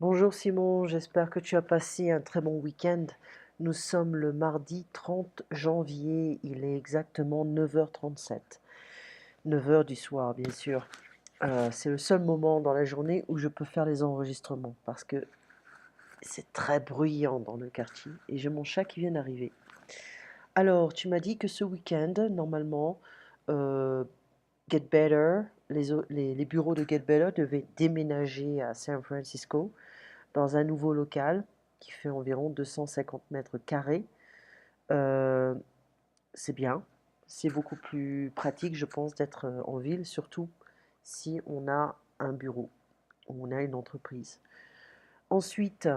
Bonjour Simon, j'espère que tu as passé un très bon week-end. Nous sommes le mardi 30 janvier, il est exactement 9h37. 9h du soir, bien sûr. C'est le seul moment dans la journée où je peux faire les enregistrements parce que c'est très bruyant dans le quartier et j'ai mon chat qui vient d'arriver. Alors, tu m'as dit que ce week-end, normalement, euh, Get Better, les bureaux de Get Better devaient déménager à San Francisco dans un nouveau local qui fait environ 250 mètres carrés. Euh, c'est bien, c'est beaucoup plus pratique, je pense, d'être en ville, surtout si on a un bureau, ou on a une entreprise. Ensuite,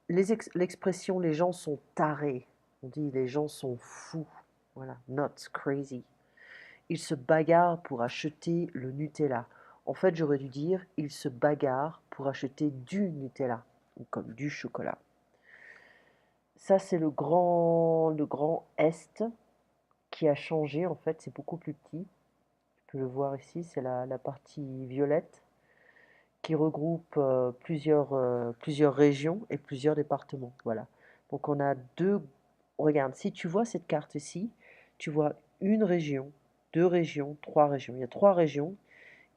l'expression les gens sont tarés, on dit les gens sont fous, voilà, not crazy. Ils se bagarrent pour acheter le Nutella. En fait, j'aurais dû dire ils se bagarrent pour acheter du Nutella, ou comme du chocolat. Ça, c'est le grand Est qui a changé, en fait, c'est beaucoup plus petit. Tu peux le voir ici, c'est la partie violette qui regroupe plusieurs régions et plusieurs départements. Voilà. Donc on a deux. Regarde, si tu vois cette carte ici, tu vois une région, deux régions, trois régions. Il y a trois régions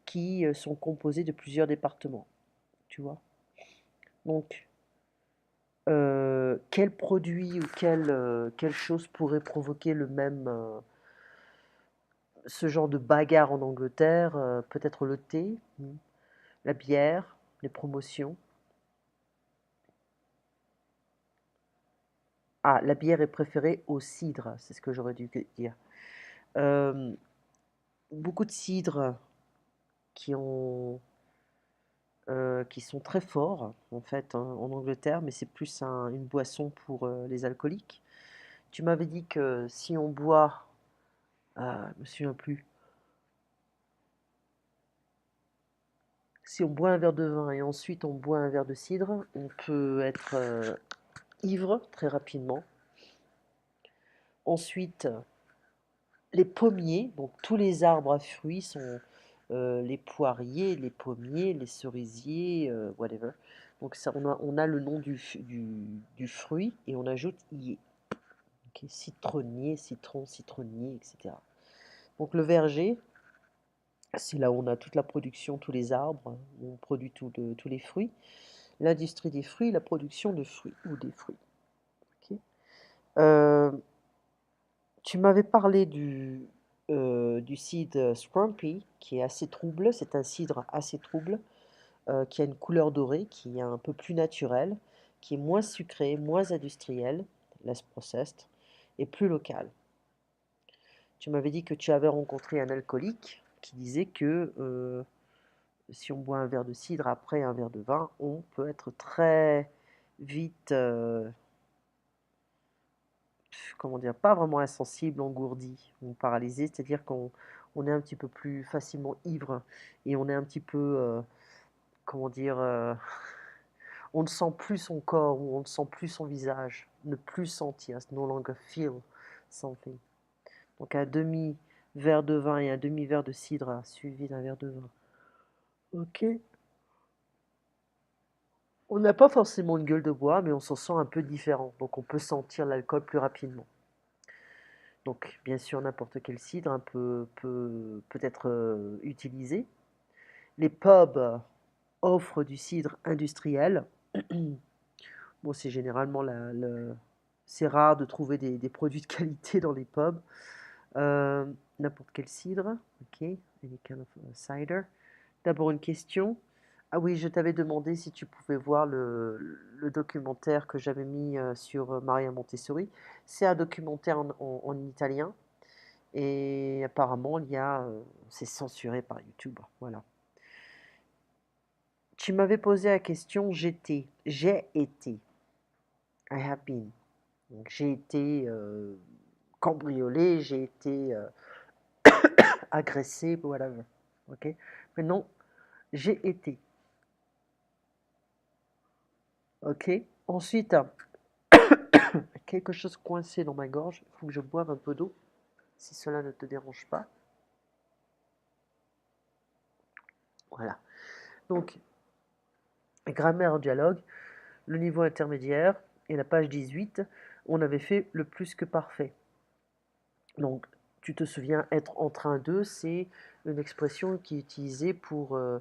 qui sont composées de plusieurs départements. Tu vois? Donc, quel produit ou quelle chose pourrait provoquer ce genre de bagarre en Angleterre? Peut-être le thé, la bière, les promotions. Ah, la bière est préférée au cidre, c'est ce que j'aurais dû dire. Euh, Beaucoup de cidres qui ont, qui sont très forts, en fait, hein, en Angleterre, mais c'est plus une boisson pour les alcooliques. Tu m'avais dit que si on boit, je me souviens plus, si on boit un verre de vin et ensuite on boit un verre de cidre, on peut être ivre très rapidement. Ensuite, les pommiers, donc tous les arbres à fruits sont les poiriers, les pommiers, les cerisiers, whatever. Donc ça, on a le nom du fruit et on ajoute ier. Ok, citronnier, citron, citronnier, etc. Donc le verger, c'est là où on a toute la production, tous les arbres, où on produit tous les fruits. L'industrie des fruits, la production de fruits ou des fruits. Ok. Euh, Tu m'avais parlé du cidre Scrumpy, qui est assez trouble. C'est un cidre assez trouble, qui a une couleur dorée, qui est un peu plus naturelle, qui est moins sucré, moins industriel, less processed, et plus local. Tu m'avais dit que tu avais rencontré un alcoolique qui disait que si on boit un verre de cidre après un verre de vin, on peut être très vite, comment dire, pas vraiment insensible, engourdi ou paralysé, c'est-à-dire qu'on est un petit peu plus facilement ivre et on est un petit peu, comment dire, on ne sent plus son corps ou on ne sent plus son visage, ne plus sentir, no longer feel something. Donc un demi-verre de vin et un demi-verre de cidre suivi d'un verre de vin. Ok. On n'a pas forcément une gueule de bois, mais on s'en sent un peu différent. Donc on peut sentir l'alcool plus rapidement. Donc bien sûr, n'importe quel cidre peut être utilisé. Les pubs offrent du cidre industriel. Bon, c'est généralement c'est rare de trouver des produits de qualité dans les pubs. Euh, N'importe quel cidre. Ok, any kind of cider. D'abord une question. Ah oui, je t'avais demandé si tu pouvais voir le documentaire que j'avais mis sur Maria Montessori. C'est un documentaire en italien et apparemment c'est censuré par YouTube. Voilà. Tu m'avais posé la question j'ai été, I have been. Donc, j'ai été cambriolé, j'ai été agressé, whatever. Ok. Mais non, j'ai été. Ok. Ensuite, quelque chose coincé dans ma gorge. Il faut que je boive un peu d'eau, si cela ne te dérange pas. Voilà. Donc, Grammaire en dialogue, le niveau intermédiaire et la page 18, on avait fait le plus que parfait. Donc, tu te souviens, être en train de, c'est une expression qui est utilisée pour euh,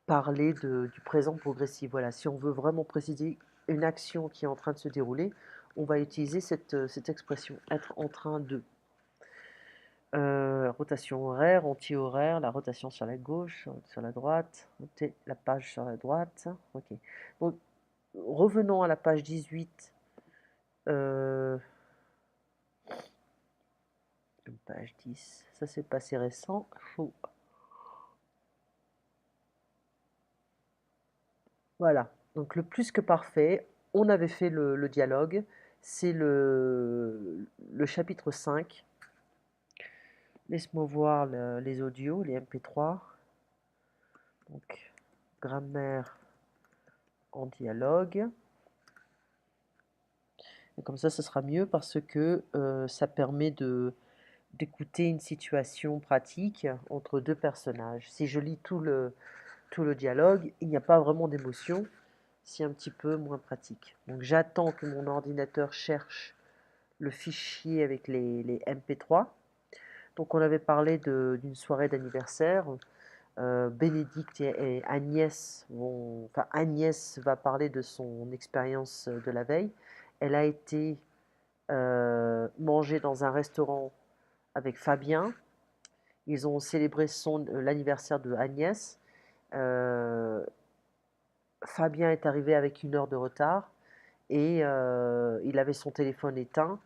parler du présent progressif. Voilà, si on veut vraiment préciser une action qui est en train de se dérouler, on va utiliser cette expression, être en train de. Rotation horaire, anti-horaire, la rotation sur la gauche, sur la droite, la page sur la droite. Ok. Donc, revenons à la page 18. Euh, page 10. Ça, c'est pas assez récent. Voilà. Donc, le plus que parfait, on avait fait le dialogue. C'est le chapitre 5. Laisse-moi voir les audios, les MP3. Donc, grammaire en dialogue. Et comme ça, ce sera mieux parce que ça permet d'écouter une situation pratique entre deux personnages. Si je lis tout le dialogue, il n'y a pas vraiment d'émotion, c'est un petit peu moins pratique. Donc j'attends que mon ordinateur cherche le fichier avec les MP3. Donc on avait parlé d'une soirée d'anniversaire. Bénédicte et Agnès vont, enfin Agnès va parler de son expérience de la veille. Elle a été manger dans un restaurant avec Fabien. Ils ont célébré l'anniversaire de Agnès. Euh, Fabien est arrivé avec 1 heure de retard et il avait son téléphone éteint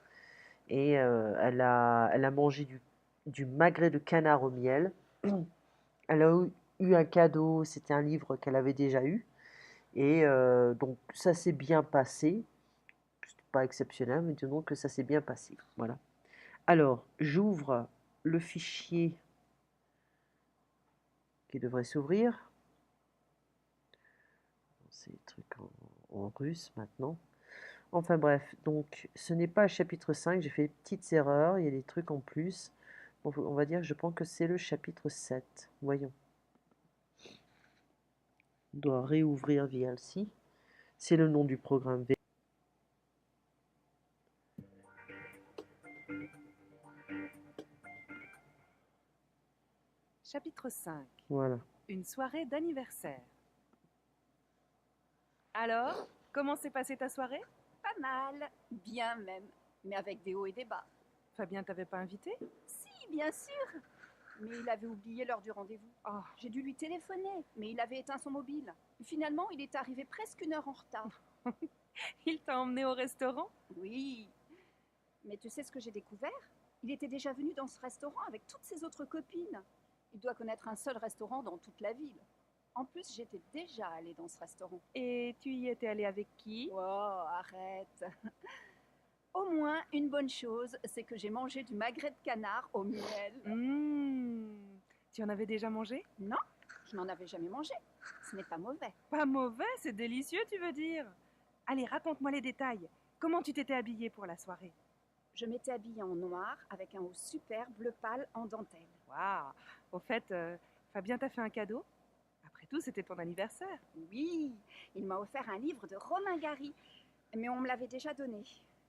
et elle a mangé du magret de canard au miel. Elle a eu un cadeau, c'était un livre qu'elle avait déjà eu et donc ça s'est bien passé. C'était pas exceptionnel, mais disons que ça s'est bien passé. Voilà. Alors, j'ouvre le fichier qui devrait s'ouvrir. C'est des trucs en russe maintenant. Enfin bref, donc ce n'est pas le chapitre 5, j'ai fait des petites erreurs, il y a des trucs en plus. Bon, on va dire, je pense que c'est le chapitre 7. Voyons. On doit réouvrir VLC. C'est le nom du programme. Chapitre 5. Voilà. Une soirée d'anniversaire. Alors, comment s'est passée ta soirée? Pas mal, bien même, mais avec des hauts et des bas. Fabien t'avait pas invité? Si, bien sûr, mais il avait oublié l'heure du rendez-vous. Oh, J'ai dû lui téléphoner, mais il avait éteint son mobile. Finalement, il est arrivé presque 1 heure en retard. il t'a emmené au restaurant? Oui, mais tu sais ce que j'ai découvert? Il était déjà venu dans ce restaurant avec toutes ses autres copines. Il doit connaître un seul restaurant dans toute la ville. En plus, j'étais déjà allée dans ce restaurant. Et tu y étais allée avec qui? Oh, arrête. Au moins, une bonne chose, c'est que j'ai mangé du magret de canard au miel. Tu en avais déjà mangé? Non, je n'en avais jamais mangé. Ce n'est pas mauvais. Pas mauvais, c'est délicieux, tu veux dire? Allez, raconte-moi les détails. Comment tu t'étais habillée pour la soirée? Je m'étais habillée en noir avec un haut super bleu pâle en dentelle. Waouh! Au fait, Fabien t'a fait un cadeau? Après tout, c'était ton anniversaire. Oui, il m'a offert un livre de Romain Gary, mais on me l'avait déjà donné.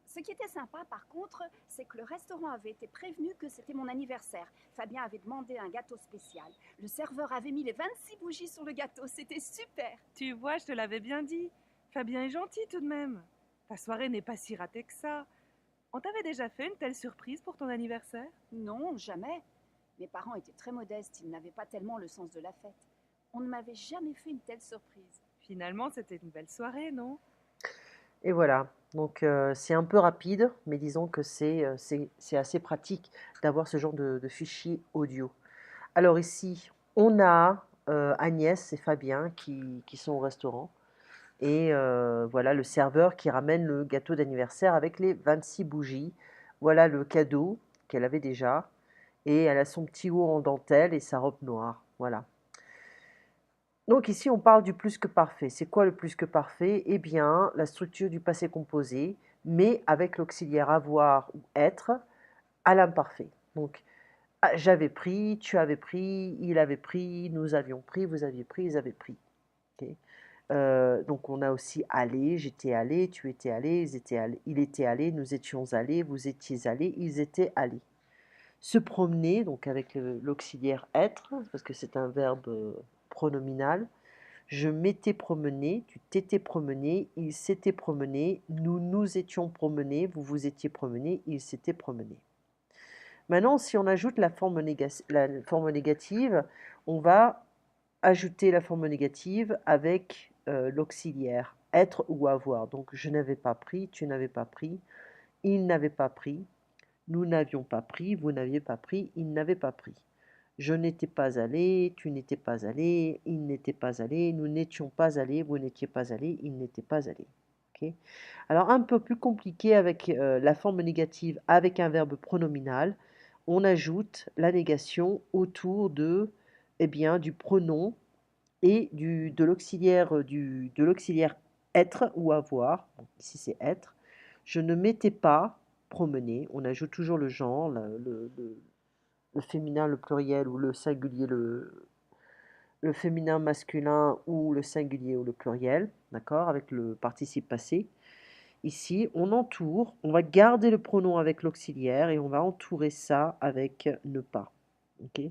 Ce qui était sympa, par contre, c'est que le restaurant avait été prévenu que c'était mon anniversaire. Fabien avait demandé un gâteau spécial. Le serveur avait mis les 26 bougies sur le gâteau. C'était super. Tu vois, je te l'avais bien dit. Fabien est gentil tout de même. Ta soirée n'est pas si ratée que ça. On t'avait déjà fait une telle surprise pour ton anniversaire? Non, jamais. Mes parents étaient très modestes, ils n'avaient pas tellement le sens de la fête. On ne m'avait jamais fait une telle surprise. Finalement, c'était une belle soirée, non? Et voilà. Donc c'est un peu rapide, mais disons que c'est assez pratique d'avoir ce genre de fichier audio. Alors ici, on a Agnès et Fabien qui sont au restaurant. Et voilà le serveur qui ramène le gâteau d'anniversaire avec les 26 bougies. Voilà le cadeau qu'elle avait déjà. Et elle a son petit haut en dentelle et sa robe noire. Voilà. Donc ici, on parle du plus que parfait. C'est quoi le plus que parfait? Eh bien, la structure du passé composé, mais avec l'auxiliaire avoir ou être à l'imparfait. Donc, j'avais pris, tu avais pris, il avait pris, nous avions pris, vous aviez pris, ils avaient pris. Ok. Donc on a aussi allé, j'étais allé, tu étais allé, il était allé, nous étions allés, vous étiez allés, ils étaient allés. Se promener, donc avec l'auxiliaire être, parce que c'est un verbe pronominal. Je m'étais promené, tu t'étais promené, il s'était promené, nous nous étions promenés, vous vous étiez promené, il s'était promené. Maintenant, si on ajoute la forme négative, on va ajouter la forme négative avec l'auxiliaire être ou avoir. Donc, je n'avais pas pris, tu n'avais pas pris, il n'avait pas pris, nous n'avions pas pris, vous n'aviez pas pris, il n'avait pas pris. Je n'étais pas allé, tu n'étais pas allé, il n'était pas allé, nous n'étions pas allés, vous n'étiez pas allé, il n'était pas allé. Ok. Alors un peu plus compliqué avec la forme négative avec un verbe pronominal, on ajoute la négation autour eh bien, du pronom et de l'auxiliaire être ou avoir. Donc, ici c'est être. Je ne m'étais pas promené. On ajoute toujours le genre, le féminin, le pluriel ou le singulier, le féminin masculin ou le singulier ou le pluriel, d'accord, avec le participe passé. Ici, on entoure, on va garder le pronom avec l'auxiliaire et on va entourer ça avec ne pas. Ok.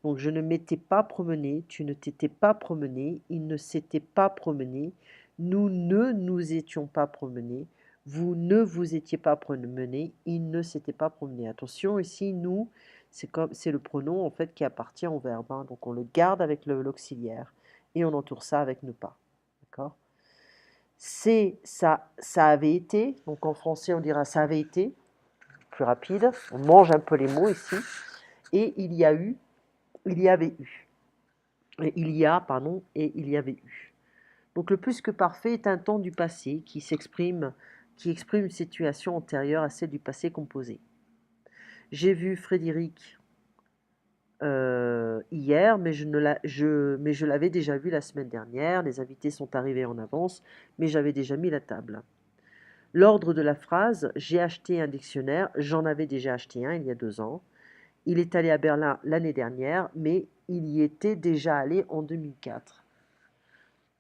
Donc, je ne m'étais pas promené, tu ne t'étais pas promené, il ne s'était pas promené, nous ne nous étions pas promenés, vous ne vous étiez pas promené, il ne s'était pas promené. Attention, ici, nous, c'est le pronom en fait qui appartient au verbe, hein. Donc, on le garde avec l'auxiliaire et on entoure ça avec ne pas. D'accord. C'est ça, ça avait été. Donc, en français, on dira ça avait été. Plus rapide. On mange un peu les mots ici. Et il y a eu, il y avait eu. Et il y a, pardon, et il y avait eu. Donc le plus que parfait est un temps du passé qui exprime une situation antérieure à celle du passé composé. J'ai vu Frédéric hier, mais je l'avais déjà vu la semaine dernière. Les invités sont arrivés en avance, mais j'avais déjà mis la table. L'ordre de la phrase, j'ai acheté un dictionnaire, j'en avais déjà acheté un il y a 2 ans. Il est allé à Berlin l'année dernière, mais il y était déjà allé en 2004.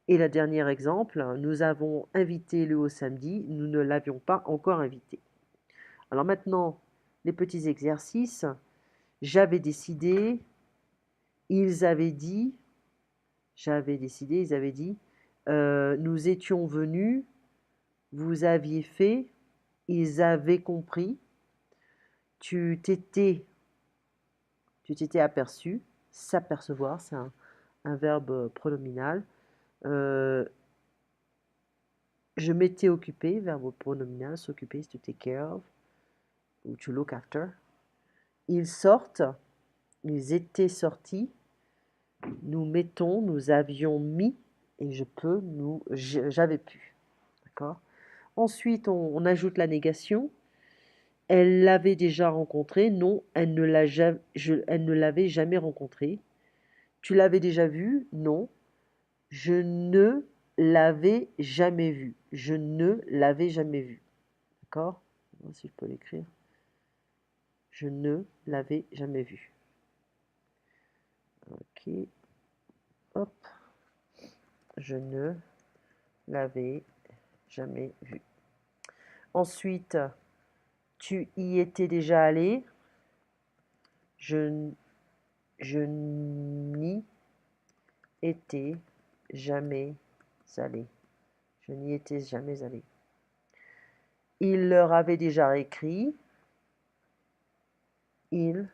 Et le dernier exemple, nous avons invité Léo samedi, nous ne l'avions pas encore invité. Alors maintenant, les petits exercices. J'avais décidé, ils avaient dit, j'avais décidé, ils avaient dit, nous étions venus, vous aviez fait, ils avaient compris, tu t'étais aperçu, s'apercevoir, c'est un verbe pronominal. Je m'étais occupé, verbe pronominal, s'occuper, to take care of, ou to look after. Ils sortent, ils étaient sortis, nous mettons, nous avions mis, et je peux, j'avais pu. D'accord. Ensuite, on ajoute la négation. Elle l'avait déjà rencontré, non, elle ne l'avait jamais rencontré. Tu l'avais déjà vu, non, je ne l'avais jamais vu. Je ne l'avais jamais vu. D'accord? Je vais voir si je peux l'écrire. Je ne l'avais jamais vu. Ok. Hop. Je ne l'avais jamais vu. Ensuite, tu y étais déjà allé. Je n'y étais jamais allé. Je n'y étais jamais allé. Il leur avait déjà écrit. Il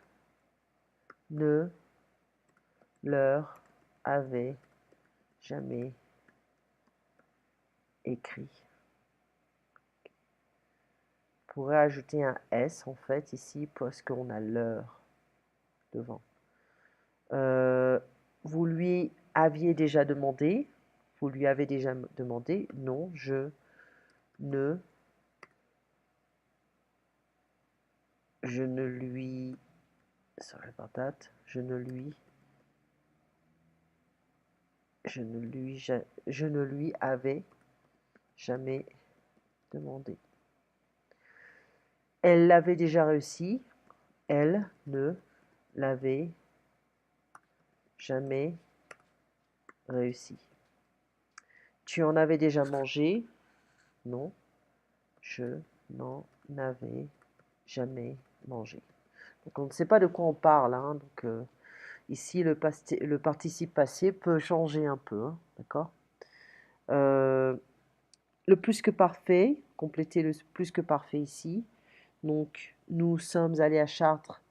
ne leur avait jamais écrit. On pourrait ajouter un S en fait ici parce qu'on a l'heure devant. Vous lui aviez déjà demandé. Vous lui avez déjà demandé. Non, je ne lui. Sorry about that. Je ne lui avais jamais demandé. Elle l'avait déjà réussi. Elle ne l'avait jamais réussi. Tu en avais déjà mangé? Non, je n'en avais jamais mangé. Donc on ne sait pas de quoi on parle, hein, donc ici le participe passé peut changer un peu, hein, d'accord? Euh, le plus que parfait, compléter le plus que parfait ici. Donc nous sommes allés à Chartres.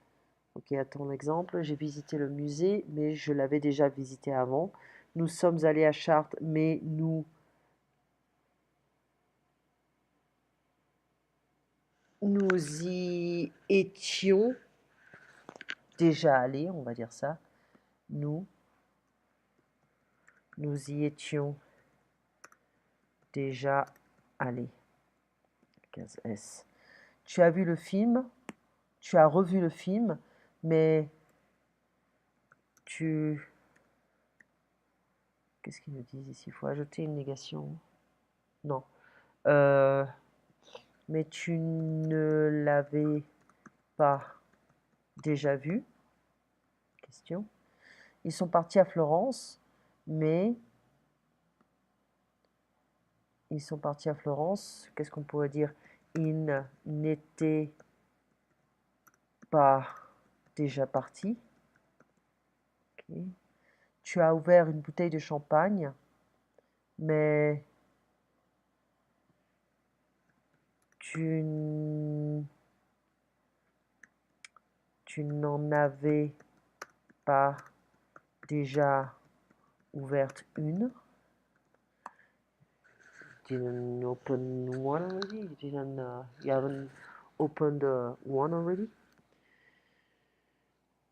Ok, à ton exemple, j'ai visité le musée, mais je l'avais déjà visité avant. Nous sommes allés à Chartres, mais nous y étions déjà allés, on va dire ça. Nous, nous y étions déjà allés. 15S. Tu as vu le film, tu as revu le film, mais tu... Qu'est-ce qu'ils nous disent ici? Il faut ajouter une négation. Non. Euh, mais tu ne l'avais pas déjà vu? Question. Ils sont partis à Florence, mais ils sont partis à Florence. Qu'est-ce qu'on pourrait dire? Ils n'étaient pas déjà partis. Ok. Tu as ouvert une bouteille de champagne, mais tu, tu n'en avais pas déjà ouverte une. Didn't open one already? You haven't opened one already?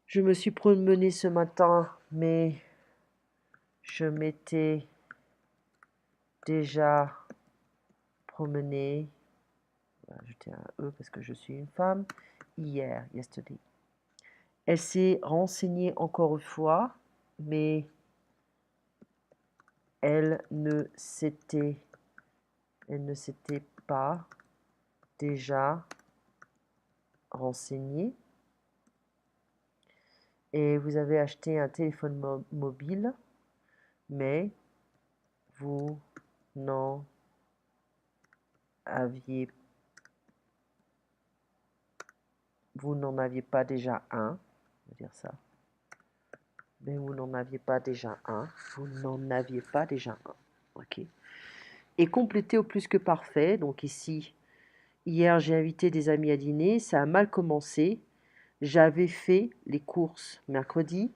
Je me suis promenée ce matin, mais je m'étais déjà promenée, on va ajouter un E parce que je suis une femme, hier, yesterday. Elle s'est renseignée encore une fois, mais elle ne s'était pas déjà renseignée. Et vous avez acheté un téléphone mobile, mais vous n'en aviez pas déjà un, on va dire ça. Mais vous n'en aviez pas déjà un. Vous n'en aviez pas déjà un. Ok. Et complété au plus que parfait. Donc ici, hier j'ai invité des amis à dîner. Ça a mal commencé. J'avais fait les courses mercredi.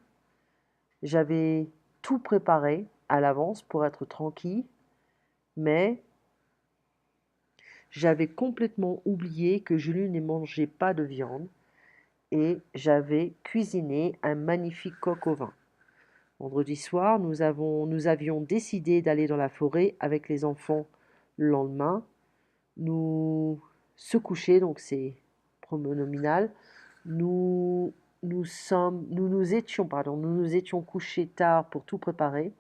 J'avais tout préparé à l'avance pour être tranquille. Mais j'avais complètement oublié que Julie ne mangeait pas de viande. Et j'avais cuisiné un magnifique coq au vin. Vendredi soir, nous avions décidé d'aller dans la forêt avec les enfants le lendemain. Nous se coucher, donc c'est pronominal. Nous nous étions couchés tard pour tout préparer.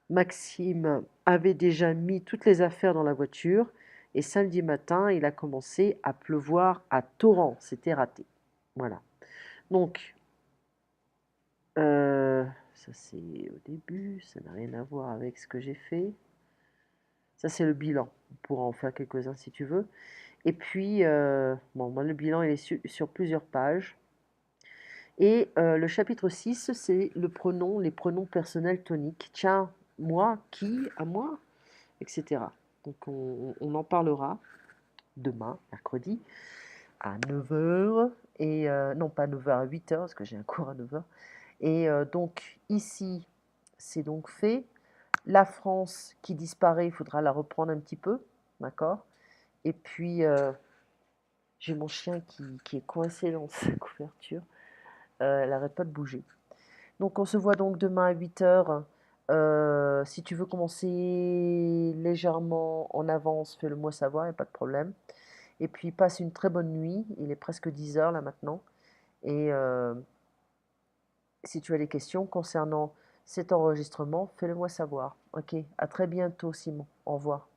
Maxime avait déjà mis toutes les affaires dans la voiture et samedi matin, il a commencé à pleuvoir à torrent. C'était raté. Voilà. Donc, ça c'est au début, ça n'a rien à voir avec ce que j'ai fait. Ça c'est le bilan. On pourra en faire quelques-uns si tu veux. Et puis, bon, moi le bilan il est sur plusieurs pages. Et le chapitre 6, c'est les pronoms personnels toniques. Tiens, moi, qui, à moi, etc. Donc on en parlera demain, mercredi, à 9h. Et non, pas 9h, à 8h, parce que j'ai un cours à 9h. Et donc ici, c'est donc fait. La France qui disparaît, il faudra la reprendre un petit peu, d'accord? Et puis, j'ai mon chien qui est coincé dans sa couverture. Elle n'arrête pas de bouger. Donc on se voit donc demain à 8h. Si tu veux commencer légèrement en avance, fais-le moi savoir, il n'y a pas de problème. Et puis passe une très bonne nuit. Il est presque 10h là maintenant. Et si tu as des questions concernant cet enregistrement, fais-le moi savoir. Ok, à très bientôt Simon. Au revoir.